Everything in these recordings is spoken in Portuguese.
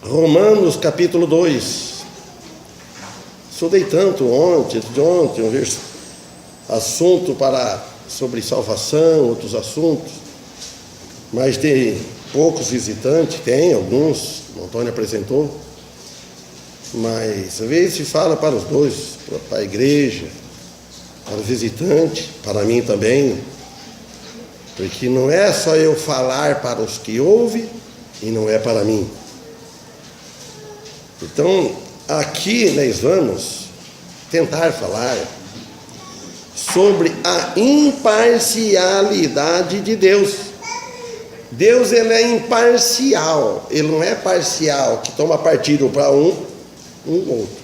Romanos capítulo 2. Estudei tanto de ontem, um assunto sobre salvação, outros assuntos, mas tem poucos visitantes, tem alguns, o Antônio apresentou, mas às vezes se fala para os dois, para a igreja, para o visitante, para mim também, porque não é só eu falar para os que ouvem e não é para mim. Então, aqui nós vamos tentar falar sobre a imparcialidade de Deus. Deus, ele é imparcial, ele não é parcial, que toma partido para um outro.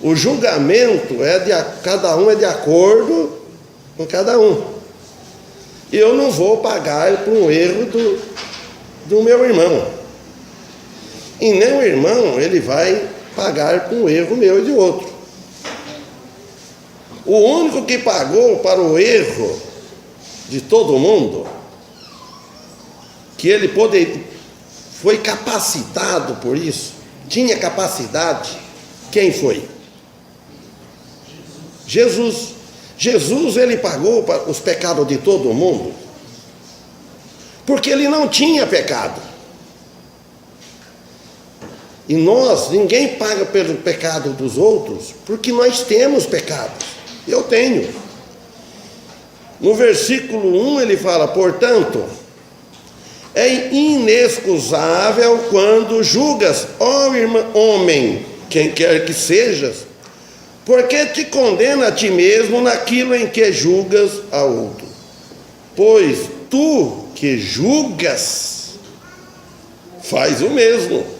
O julgamento cada um é de acordo com cada um. Eu não vou pagar por um erro do meu irmão. E nem o irmão, ele vai pagar por um erro meu e de outro. O único que pagou para o erro de todo mundo, que ele foi capacitado por isso, tinha capacidade, quem foi? Jesus. Jesus, ele pagou para os pecados de todo mundo, porque ele não tinha pecado. E ninguém paga pelo pecado dos outros, porque nós temos pecados. Eu tenho. No versículo 1 ele fala: portanto, é inexcusável quando julgas, ó homem, quem quer que sejas, porque te condena a ti mesmo naquilo em que julgas a outro. Pois tu que julgas, faz o mesmo.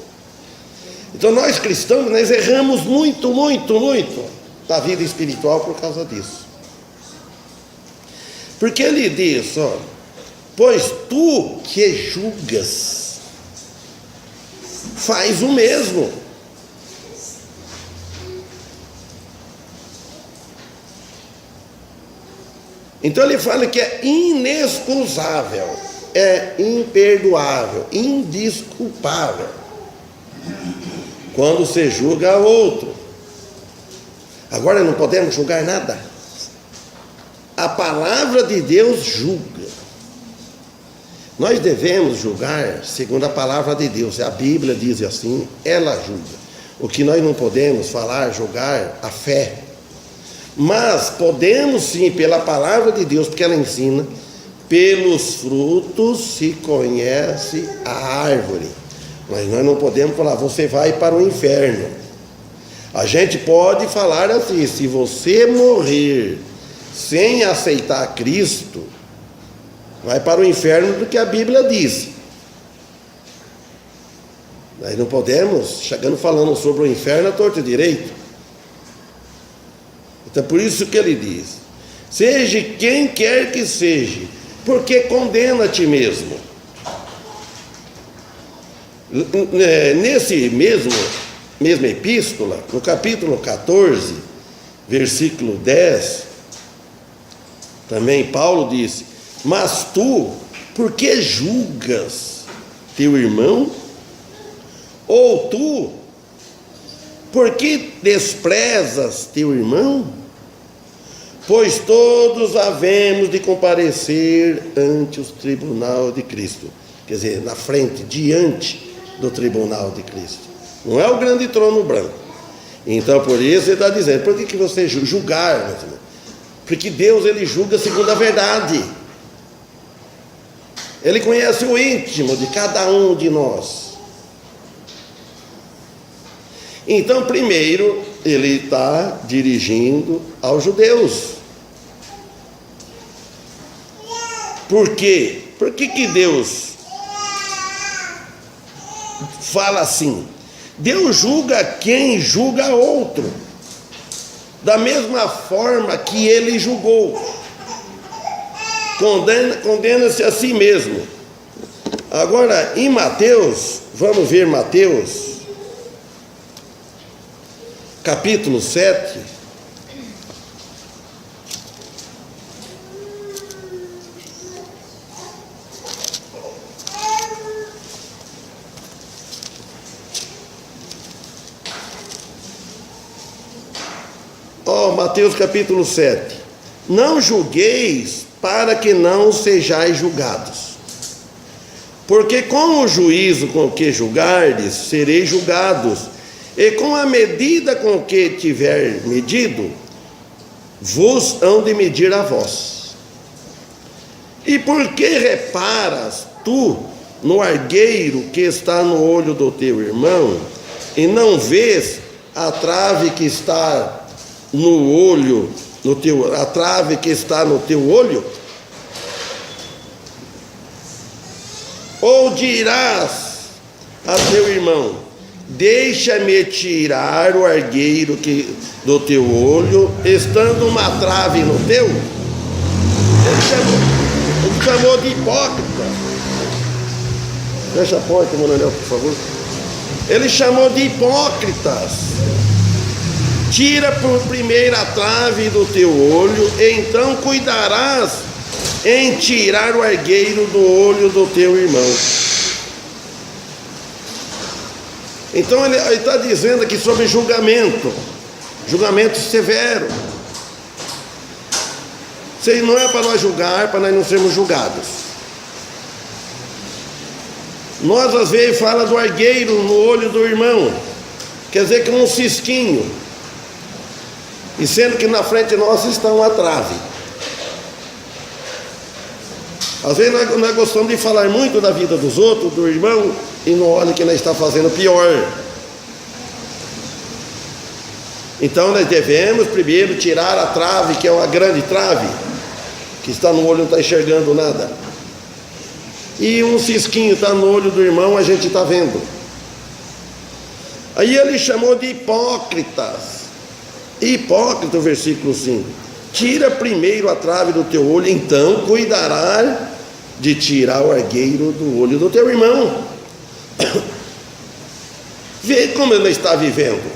Então nós cristãos, nós erramos muito na vida espiritual por causa disso. Porque ele diz, pois tu que julgas, faz o mesmo. Então ele fala que é inexcusável, é imperdoável, indesculpável, quando você julga outro. Agora não podemos julgar nada. A palavra de Deus julga. Nós devemos julgar segundo a palavra de Deus. A Bíblia diz assim, ela julga. O que nós não podemos falar, julgar a fé. Mas podemos sim, pela palavra de Deus, porque ela ensina, pelos frutos se conhece a árvore. Mas nós não podemos falar, você vai para o inferno. A gente pode falar assim, se você morrer sem aceitar Cristo, vai para o inferno, porque a Bíblia diz. Nós não podemos, chegando falando sobre o inferno, a torta direito. Então por isso que ele diz, seja quem quer que seja, porque condena a ti mesmo. Nesse mesma epístola, no capítulo 14, versículo 10, também Paulo disse, mas tu, por que julgas teu irmão? Ou tu, por que desprezas teu irmão? Pois todos havemos de comparecer ante o tribunal de Cristo. Quer dizer, na frente, diante do tribunal de Cristo. Não é o grande trono branco. Então, por isso ele está dizendo, por que você julgar? Porque Deus, ele julga segundo a verdade. Ele conhece o íntimo de cada um de nós. Então, primeiro, ele está dirigindo aos judeus. Por quê? Por que Deus fala assim? Deus julga quem julga outro, da mesma forma que ele julgou. Condena-se a si mesmo. Agora, em Mateus, vamos ver Mateus, capítulo 7. Mateus capítulo 7. Não julgueis para que não sejais julgados. Porque com o juízo com que julgardes, sereis julgados, e com a medida com que tiver medido, vos hão de medir a vós. E por que reparas tu no argueiro que está no olho do teu irmão, e não vês a trave que está no olho, a trave que está no teu olho? Ou dirás a teu irmão: deixa-me tirar o argueiro do teu olho, estando uma trave no teu? Ele chamou de hipócrita. Fecha a porta, Manuel, por favor. Ele chamou de hipócritas. Tira por primeiro a trave do teu olho, e então cuidarás em tirar o argueiro do olho do teu irmão. Então ele está dizendo aqui sobre julgamento severo. Isso aí não é para nós julgar, para nós não sermos julgados. Nós às vezes fala do argueiro no olho do irmão, quer dizer que um cisquinho, e sendo que na frente nossa está uma trave. Às vezes nós gostamos de falar muito da vida dos outros, do irmão, e não olha que nós está fazendo pior. Então nós devemos primeiro tirar a trave, que é uma grande trave, que está no olho, não está enxergando nada. E um cisquinho está no olho do irmão, a gente está vendo. Aí ele chamou de hipócritas. Hipócrita, o versículo 5. Tira primeiro a trave do teu olho, então cuidará de tirar o argueiro do olho do teu irmão. Vê como ele está vivendo.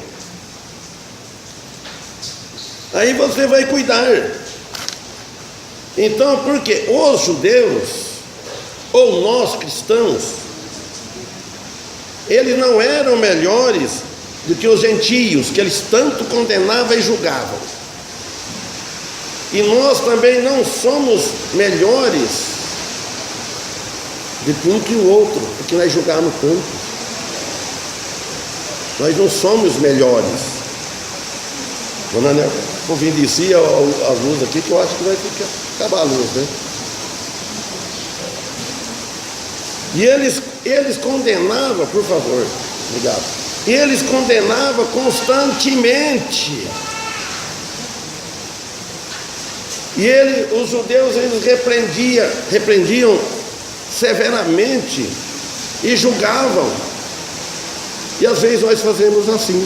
Aí você vai cuidar. Então, porque os judeus, ou nós cristãos, eles não eram melhores do que os gentios, que eles tanto condenavam e julgavam. E nós também não somos melhores de um que o outro, porque nós julgamos tanto. Nós não somos melhores. Dona Anel, convidencia a luz aqui, que eu acho que vai acabar a luz, né? E eles condenavam, por favor, obrigado. Eles condenavam constantemente. E os judeus, eles repreendiam severamente e julgavam. E às vezes nós fazemos assim.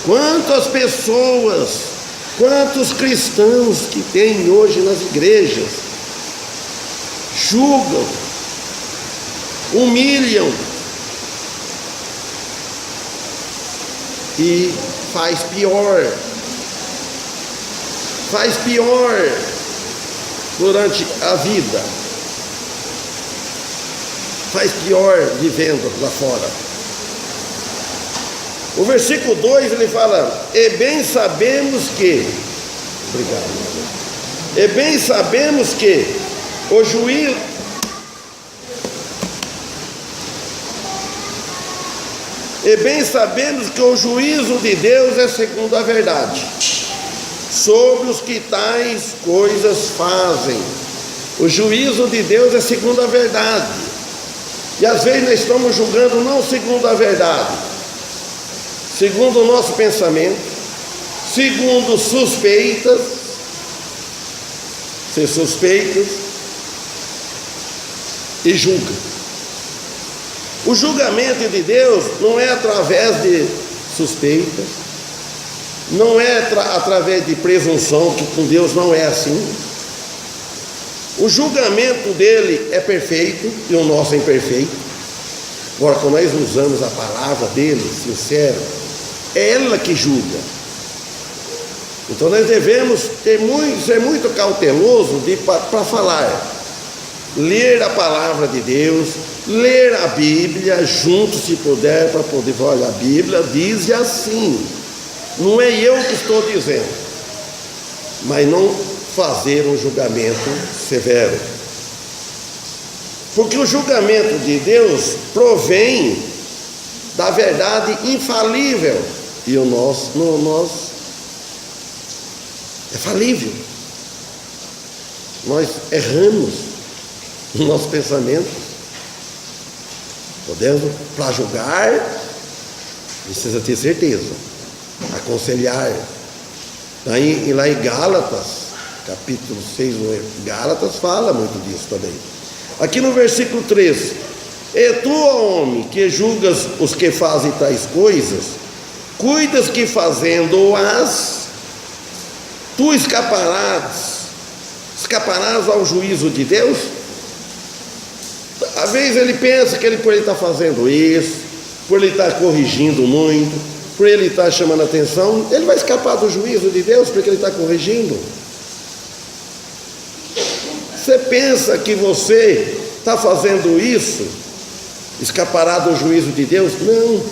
Quantas pessoas, quantos cristãos que tem hoje nas igrejas, julgam, humilham e faz pior durante a vida, faz pior vivendo lá fora. O versículo 2 ele fala: e bem sabemos que, obrigado, e bem sabemos que o juízo, o juízo de Deus é segundo a verdade, sobre os que tais coisas fazem. O juízo de Deus é segundo a verdade. E às vezes nós estamos julgando não segundo a verdade, segundo o nosso pensamento, segundo suspeitas, ser suspeitos, e julga. O julgamento de Deus não é através de suspeitas, não é através de presunção, que com Deus não é assim. O julgamento dele é perfeito e o nosso é imperfeito. Agora, quando nós usamos a palavra dele, sincero, é ela que julga. Então nós devemos ser muito cauteloso para falar, ler a palavra de Deus, ler a Bíblia junto, se puder, para poder olhar. A Bíblia diz assim, Não é eu que estou dizendo, mas não fazer um julgamento severo. Porque o julgamento de Deus provém da verdade infalível. E o nosso é falível. Nós erramos no nosso pensamento. Podemos, para julgar, precisa ter certeza, aconselhar. Lá em Gálatas, capítulo 6, Gálatas fala muito disso também. Aqui no versículo 13: E tu, ó homem, que julgas os que fazem tais coisas, cuidas que fazendo-as, tu escaparás ao juízo de Deus? Às vezes ele pensa que por ele estar fazendo isso, por ele estar corrigindo muito, por ele estar chamando a atenção, ele vai escapar do juízo de Deus porque ele está corrigindo. Você pensa que você está fazendo isso, escapará do juízo de Deus? Não.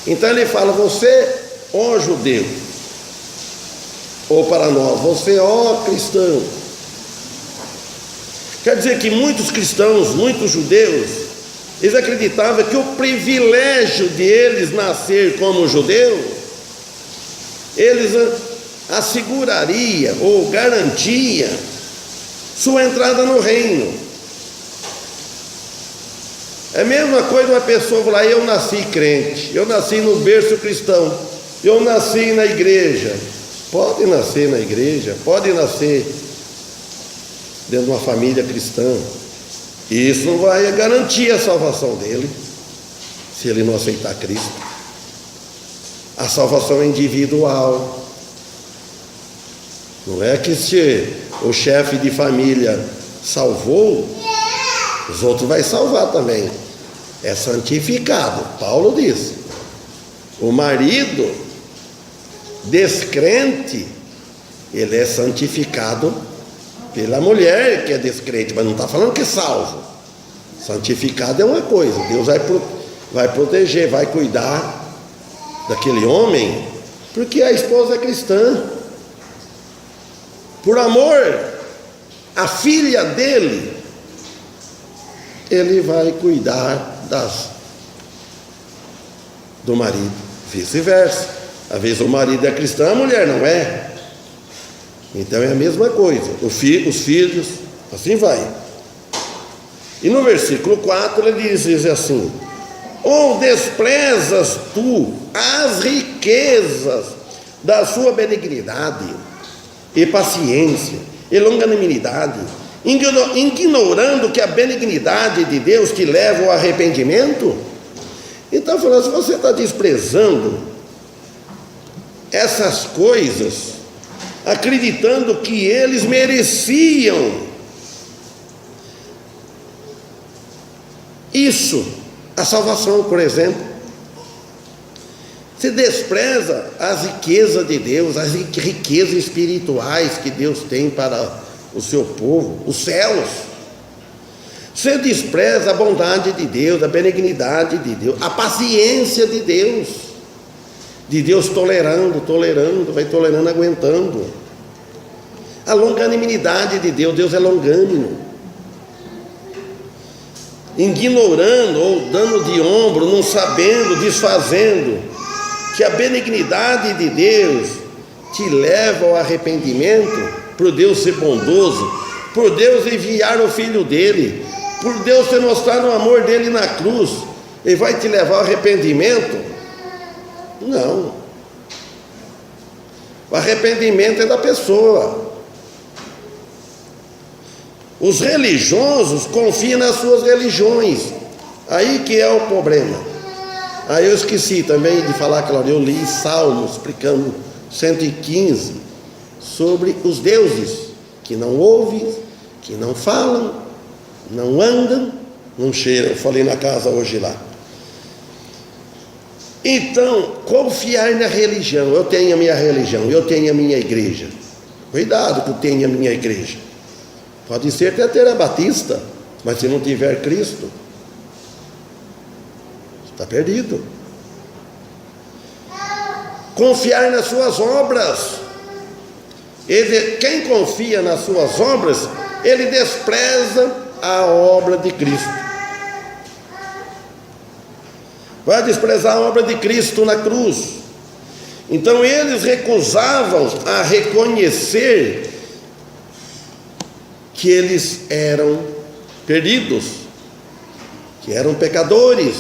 Então ele fala: você, ó judeu, ou para nós, você, ó cristão. Quer dizer que muitos cristãos, muitos judeus, eles acreditavam que o privilégio de eles nascer como judeu, eles asseguraria ou garantia sua entrada no reino. É a mesma coisa uma pessoa falar: eu nasci crente, eu nasci no berço cristão, eu nasci na igreja. Pode nascer na igreja, pode nascer dentro de uma família cristã, isso não vai garantir a salvação dele, se ele não aceitar Cristo. A salvação é individual. Não é que se o chefe de família salvou, os outros vai salvar também. É santificado. Paulo disse: o marido descrente, ele é santificado pela mulher que é descrente, mas não está falando que é salvo. Santificado é uma coisa, Deus vai proteger, vai cuidar daquele homem, porque a esposa é cristã. Por amor à filha dele, ele vai cuidar do marido, vice-versa. Às vezes o marido é cristão, a mulher não é. Então é a mesma coisa, os filhos, assim vai. E no versículo 4 ele diz assim: ou desprezas tu as riquezas da sua benignidade e paciência e longanimidade, ignorando que a benignidade de Deus te leva ao arrependimento? Então falando, se você está desprezando essas coisas, acreditando que eles mereciam isso, a salvação, por exemplo, se despreza as riquezas de Deus, as riquezas espirituais que Deus tem para o seu povo, os céus. Você despreza a bondade de Deus, a benignidade de Deus, a paciência de Deus tolerando, vai tolerando, aguentando. A longanimidade de Deus, Deus é longânimo. Ignorando ou dando de ombro, não sabendo, desfazendo, que a benignidade de Deus te leva ao arrependimento, por Deus ser bondoso, por Deus enviar o Filho dele, por Deus ter mostrado o amor dele na cruz, ele vai te levar ao arrependimento? Não. O arrependimento é da pessoa. Os religiosos confiam nas suas religiões, aí que é o problema. Aí eu esqueci também de falar, Cláudio, eu li Salmos explicando 115 sobre os deuses que não ouvem, que não falam, não andam, não cheiram. Eu falei na casa hoje lá. Então, confiar na religião. Eu tenho a minha religião, eu tenho a minha igreja. Cuidado que eu tenho a minha igreja. Pode ser até ter a batista, mas se não tiver Cristo, está perdido. confiar nas suas obras. Quem confia nas suas obras, ele despreza a obra de Cristo. Vai desprezar a obra de Cristo na cruz. Então eles recusavam a reconhecer que eles eram perdidos, que eram pecadores.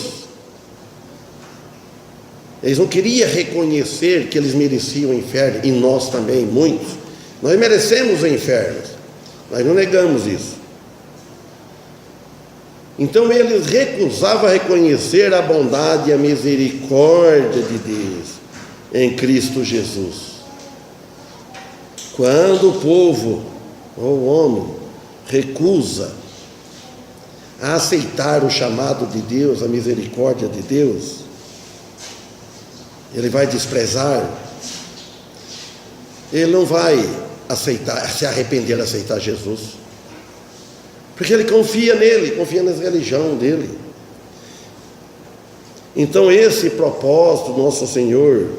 Eles não queriam reconhecer que eles mereciam o inferno, e nós também, muitos. Nós merecemos o inferno, nós não negamos isso. Então eles recusavam reconhecer a bondade e a misericórdia de Deus em Cristo Jesus. Quando o povo, ou o homem, recusa a aceitar o chamado de Deus, a misericórdia de Deus, ele vai desprezar, ele não vai aceitar, se arrepender de aceitar Jesus, porque ele confia nele, confia na religião dele. Então esse propósito do nosso Senhor,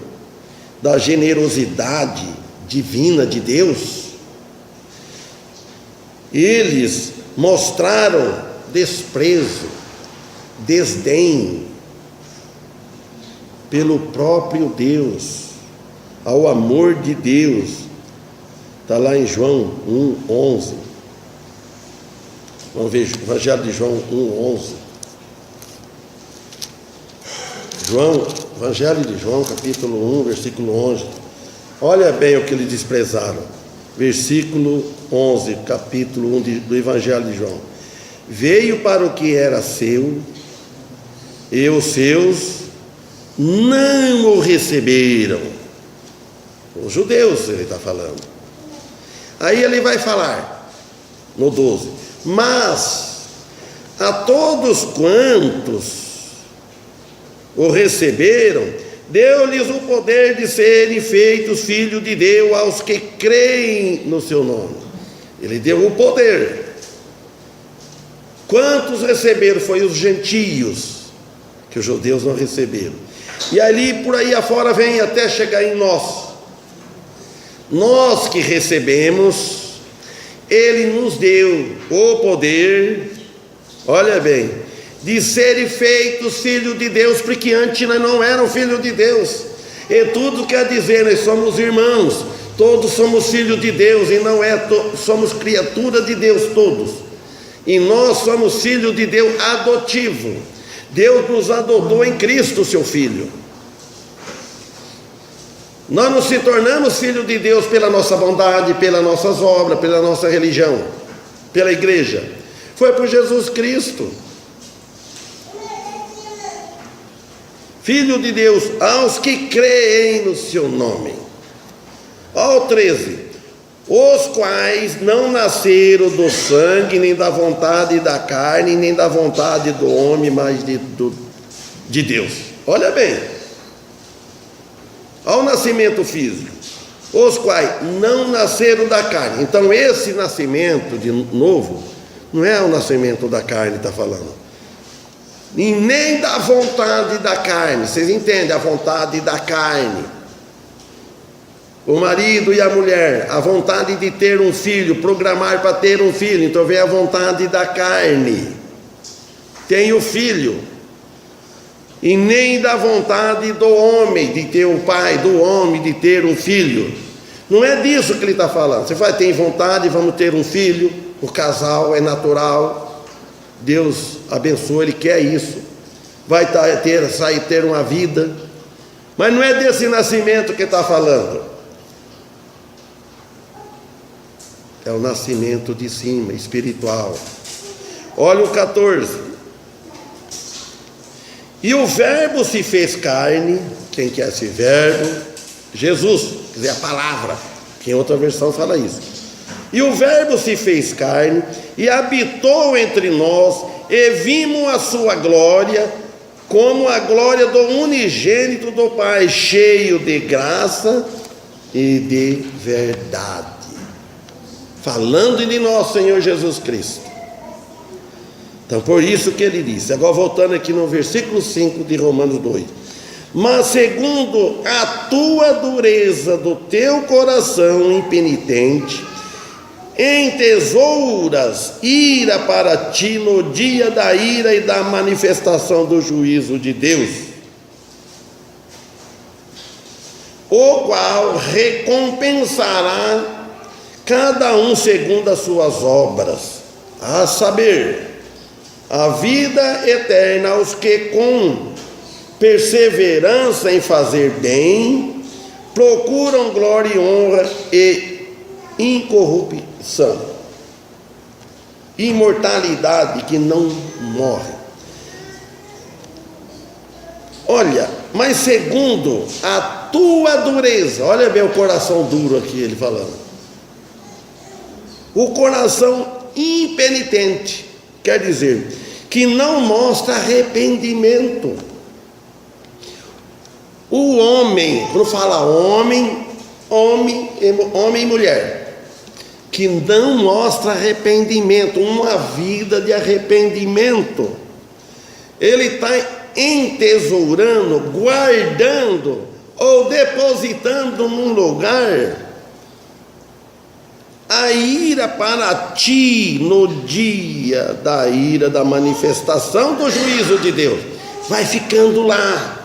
da generosidade divina de Deus, eles mostraram desprezo, desdém pelo próprio Deus, ao amor de Deus. Está lá em João 1:11. Vamos ver, Evangelho de João 1:11. Evangelho de João, capítulo 1, versículo 11. Olha bem o que eles desprezaram. Versículo 11, capítulo 1 do Evangelho de João. Veio para o que era seu, e os seus não o receberam. Os judeus ele está falando. Aí ele vai falar, no 12: mas a todos quantos o receberam, deu-lhes o poder de serem feitos filhos de Deus aos que creem no seu nome. Ele deu o poder. Quantos receberam? Foi os gentios, que os judeus não receberam. E ali, por aí afora, vem até chegar em nós. Nós que recebemos, ele nos deu o poder, olha bem, de serem feitos filhos de Deus, porque antes nós não éramos filhos de Deus. E tudo quer dizer, nós somos irmãos, todos somos filhos de Deus, e não somos criatura de Deus todos. E nós somos filhos de Deus adotivo. Deus nos adotou em Cristo, seu Filho. Nós não se tornamos filhos de Deus pela nossa bondade, pelas nossas obras, pela nossa religião, pela igreja. Foi por Jesus Cristo. Filho de Deus, aos que creem no seu nome. Ao 13: os quais não nasceram do sangue, nem da vontade da carne, nem da vontade do homem, mas de Deus. Olha bem, ao nascimento físico, os quais não nasceram da carne. Então esse nascimento de novo, não é o nascimento da carne, está falando, e nem da vontade da carne. Vocês entendem? A vontade da carne, o marido e a mulher, a vontade de ter um filho, programar para ter um filho. Então vem a vontade da carne, tem o filho. E nem da vontade do homem, de ter um pai, do homem, de ter um filho. Não é disso que ele está falando. Você vai ter vontade, vamos ter um filho, o casal é natural, Deus abençoa, ele quer isso, vai sair ter uma vida, mas não é desse nascimento que está falando. É o nascimento de cima, espiritual. Olha o 14: e o verbo se fez carne. Quem que é esse verbo? Jesus, quer dizer, a palavra, que em outra versão fala isso. E o verbo se fez carne, e habitou entre nós, e vimos a sua glória, como a glória do unigênito do Pai, cheio de graça e de verdade. Falando de nosso Senhor Jesus Cristo. Então por isso que ele disse, agora voltando aqui no versículo 5 de Romanos 2: Mas segundo a tua dureza do teu coração impenitente, entesouras ira para ti no dia da ira e da manifestação do juízo de Deus, o qual recompensará cada um segundo as suas obras, a saber, a vida eterna aos que com perseverança em fazer bem procuram glória e honra e incorrupção, imortalidade que não morre. Olha, mas segundo a tua dureza, olha bem o coração duro aqui, ele falando, o coração impenitente, quer dizer, que não mostra arrependimento. O homem, quando fala homem e mulher, que não mostra arrependimento, uma vida de arrependimento, ele está entesourando, guardando ou depositando num lugar a ira para ti no dia da ira, da manifestação do juízo de Deus. Vai ficando lá.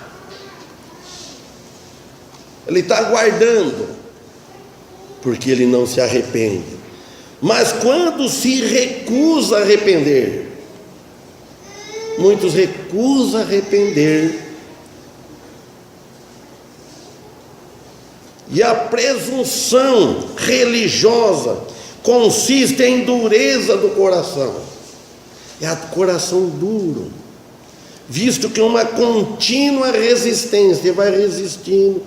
Ele está guardando, porque ele não se arrepende. Mas quando se recusa a arrepender, muitos recusam arrepender, e a presunção religiosa consiste em dureza do coração, é coração duro, visto que uma contínua resistência, vai resistindo,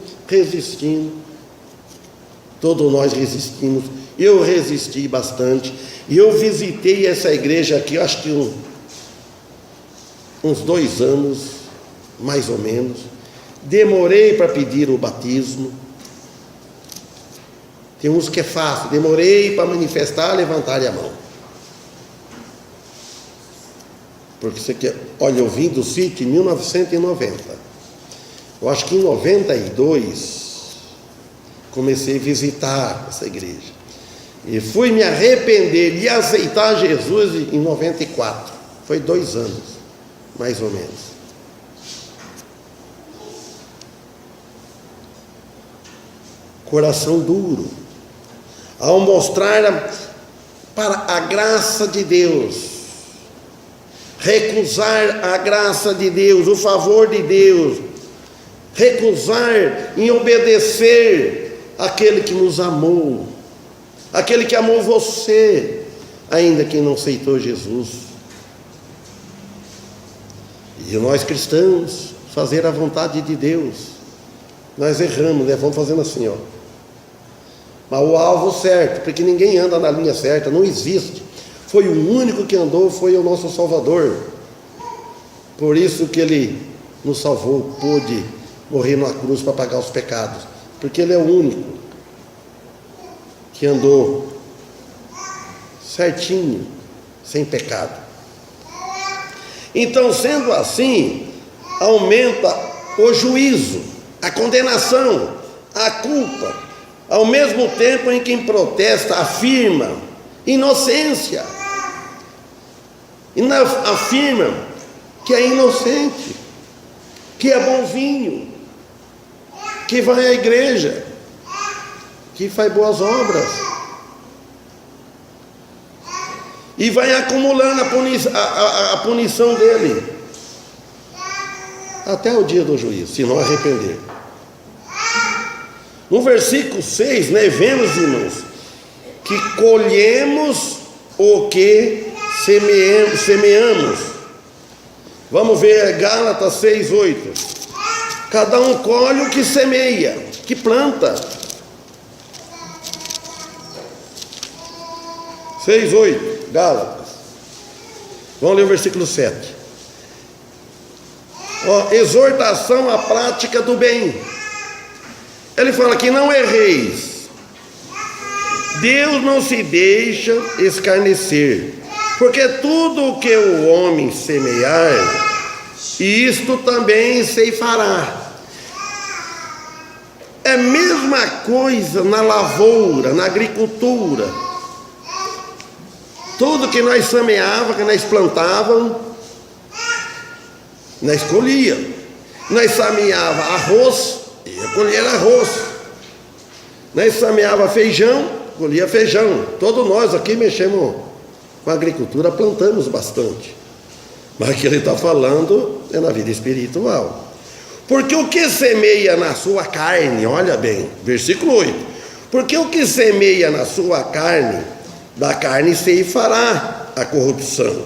todos nós resistimos. Eu resisti bastante, e eu visitei essa igreja aqui, acho que uns 2 anos, mais ou menos. Demorei para pedir o batismo. Tem uns que é fácil, demorei para manifestar, levantar a mão. Porque você quer, olha, eu vim do sítio em 1990. Eu acho que em 92 comecei a visitar essa igreja. E fui me arrepender e aceitar Jesus em 94. Foi 2 anos, mais ou menos. Coração duro. Ao mostrar para a graça de Deus, recusar a graça de Deus, o favor de Deus, recusar em obedecer aquele que nos amou, aquele que amou você, ainda que não aceitou Jesus. E nós cristãos, fazer a vontade de Deus, nós erramos, né? Vamos fazendo assim, ó. Mas o alvo certo, porque ninguém anda na linha certa, não existe. Foi o único que andou, foi o nosso Salvador. Por isso que Ele nos salvou, pôde morrer na cruz para pagar os pecados, porque Ele é o único que andou certinho, sem pecado. Então, sendo assim, aumenta o juízo, a condenação, a culpa, ao mesmo tempo em quem protesta afirma inocência, e afirma que é inocente, que é bonzinho, que vai à igreja, que faz boas obras, e vai acumulando a punição dele até o dia do juízo, se não arrepender. No versículo 6, nós vemos, irmãos, que colhemos o que semeamos. Vamos ver Gálatas 6:8. Cada um colhe o que semeia, que planta. 6:8, Gálatas. Vamos ler o versículo 7. Exortação à prática do bem. Ele fala que não erreis. Deus não se deixa escarnecer, porque tudo o que o homem semear, isto também ceifará. É a mesma coisa na lavoura, na agricultura. Tudo que nós semeávamos, que nós plantávamos, nós colhia. Nós semeava arroz, ia colher arroz. Nós semeava feijão, colhia feijão. Todos nós aqui mexemos com a agricultura, plantamos bastante. Mas o que ele está falando é na vida espiritual. Porque o que semeia na sua carne, olha bem, versículo 8. Porque o que semeia na sua carne, da carne ceifará a corrupção.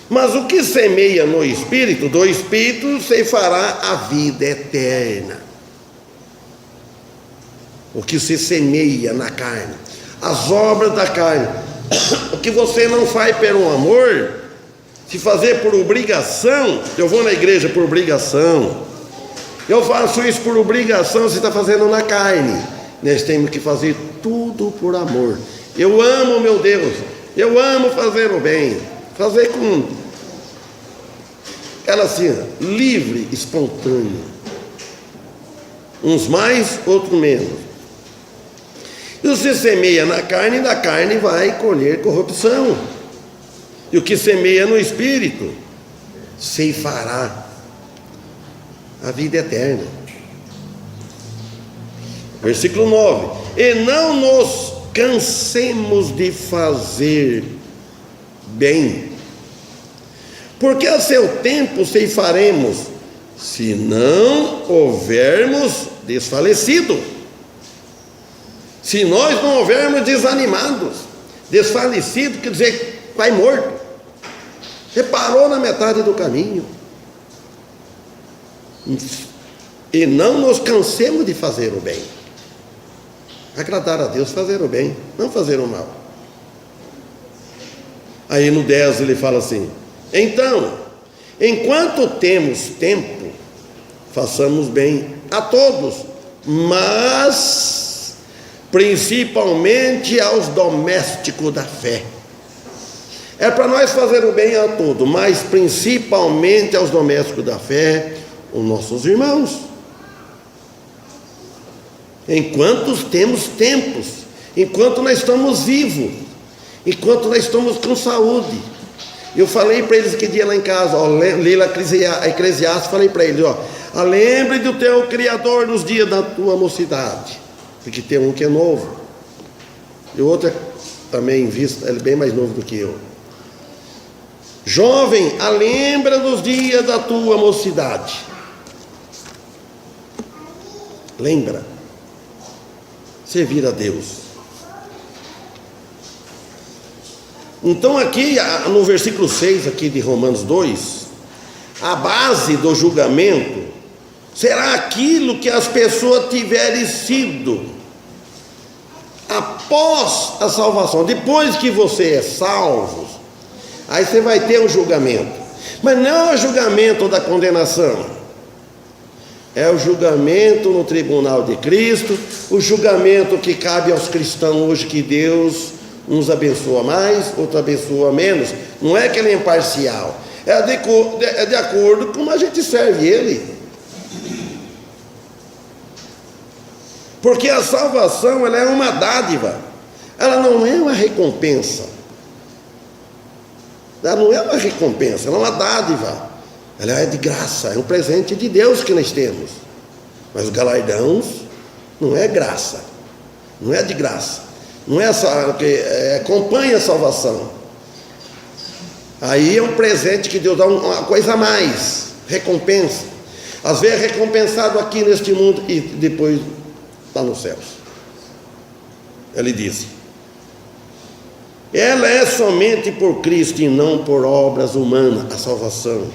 Mas o que semeia no Espírito, do Espírito ceifará a vida eterna. O que se semeia na carne, as obras da carne. O que você não faz pelo amor, se fazer por obrigação, eu vou na igreja por obrigação, eu faço isso por obrigação, você está fazendo na carne. Nós temos que fazer tudo por amor. Eu amo meu Deus, eu amo fazer o bem, fazer com ela assim, livre, espontâneo. Uns mais, outros menos. E você semeia na carne, da carne vai colher corrupção. E o que semeia no Espírito, ceifará a vida eterna. Versículo 9. E não nos cansemos de fazer bem, porque a seu tempo ceifaremos, se não houvermos desfalecido. Se nós não houvermos desanimados, desfalecido quer dizer vai morto, você parou na metade do caminho. E não nos cansemos de fazer o bem. Agradar a Deus, fazer o bem, não fazer o mal. Aí no 10 ele fala assim: então, enquanto temos tempo, façamos bem a todos, mas principalmente aos domésticos da fé. É para nós fazer o bem a todos, mas principalmente aos domésticos da fé, os nossos irmãos. Enquanto temos tempos, enquanto nós estamos vivos, enquanto nós estamos com saúde. Eu falei para eles que dia lá em casa, li a Eclesiastes, falei para eles, lembre do teu Criador nos dias da tua mocidade, porque tem um que é novo, e o outro também visto, ele é bem mais novo do que eu. Jovem, lembra dos dias da tua mocidade. Lembra. Servir a Deus. Então aqui no versículo 6 aqui de Romanos 2, a base do julgamento será aquilo que as pessoas tiverem sido após a salvação. Depois que você é salvo, aí você vai ter um julgamento, mas não é o julgamento da condenação, é o julgamento no tribunal de Cristo, o julgamento que cabe aos cristãos hoje, que Deus uns abençoa mais, outros abençoa menos. Não é que ele é imparcial, é de acordo com como a gente serve Ele. Porque a salvação, ela é uma dádiva, ela não é uma recompensa. Ela não é uma recompensa, ela é uma dádiva. Ela é de graça, é um presente de Deus que nós temos. Mas os galardões não é graça, não é de graça, não é só que acompanha a salvação. Aí é um presente que Deus dá, uma coisa a mais, recompensa. Às vezes é recompensado aqui neste mundo e depois está nos céus. Ele disse: ela é somente por Cristo e não por obras humanas, a salvação,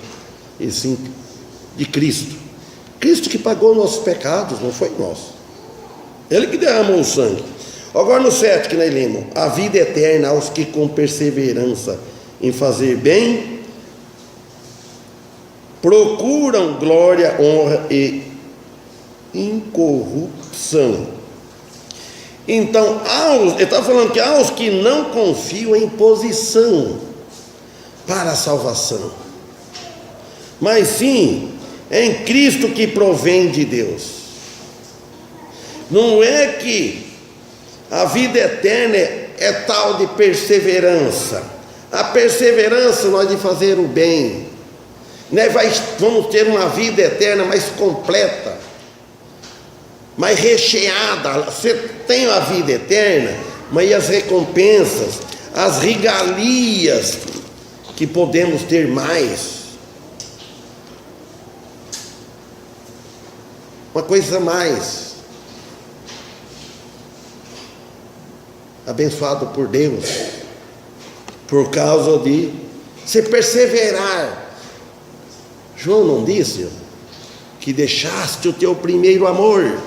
e sim de Cristo. Cristo que pagou nossos pecados, não foi nós. Ele que derramou o sangue. Agora no 7 que nós lemos: a vida eterna aos que com perseverança em fazer bem procuram glória, honra e incorrupção. Então, ele está falando que aos que não confiam em posição para a salvação, mas sim em Cristo que provém de Deus. Não é que a vida eterna é tal de perseverança. A perseverança nós de fazer o bem, né? Vamos ter uma vida eterna mais completa, mais recheada. Você tem a vida eterna, mas e as recompensas, as regalias que podemos ter mais? Uma coisa a mais. Abençoado por Deus, por causa de se perseverar. João não disse que deixaste o teu primeiro amor?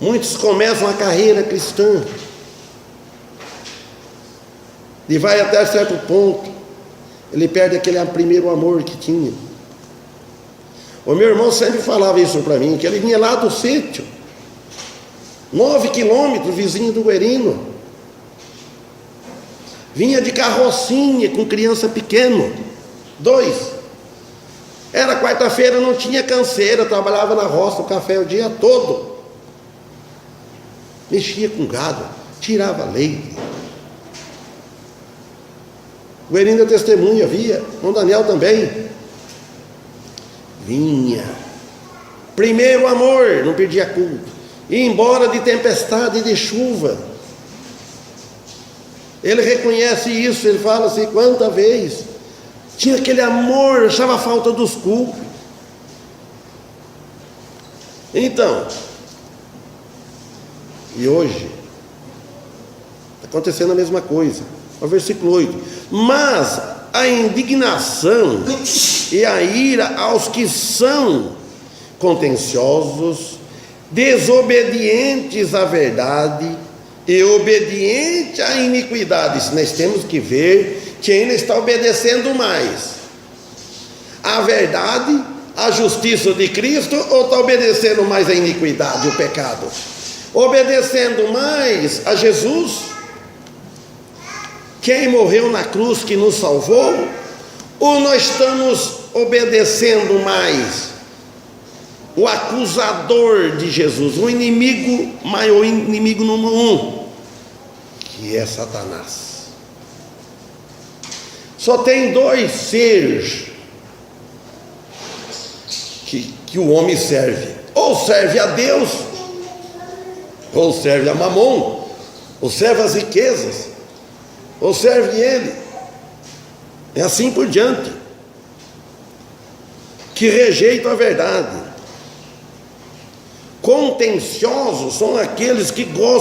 Muitos começam a carreira cristã e vai até certo ponto, ele perde aquele primeiro amor que tinha. O meu irmão sempre falava isso para mim, que ele vinha lá do sítio, 9 quilômetros, vizinho do Guerino, vinha de carrocinha com criança pequena, 2. Era quarta-feira, não tinha canseira, trabalhava na roça, o café o dia todo, mexia com gado, tirava leite. O Guerino é testemunha, via, o Daniel também. Vinha, primeiro amor, não perdia culto, ia embora de tempestade e de chuva. Ele reconhece isso, ele fala assim, quanta vez tinha aquele amor, achava falta dos cultos. Então, e hoje está acontecendo a mesma coisa. O versículo 8: mas a indignação e a ira aos que são contenciosos, desobedientes à verdade e obedientes à iniquidade. Nós temos que ver que ainda está obedecendo mais à verdade, à justiça de Cristo, ou está obedecendo mais à iniquidade, o pecado? Obedecendo mais a Jesus, quem morreu na cruz, que nos salvou, ou nós estamos obedecendo mais o acusador de Jesus, o inimigo maior, o inimigo número 1, que é Satanás? Só tem 2 seres que o homem serve: ou serve a Deus, ou serve a Mamon, ou serve as riquezas, ou serve ele, é assim por diante, que rejeitam a verdade. Contenciosos são aqueles que gostam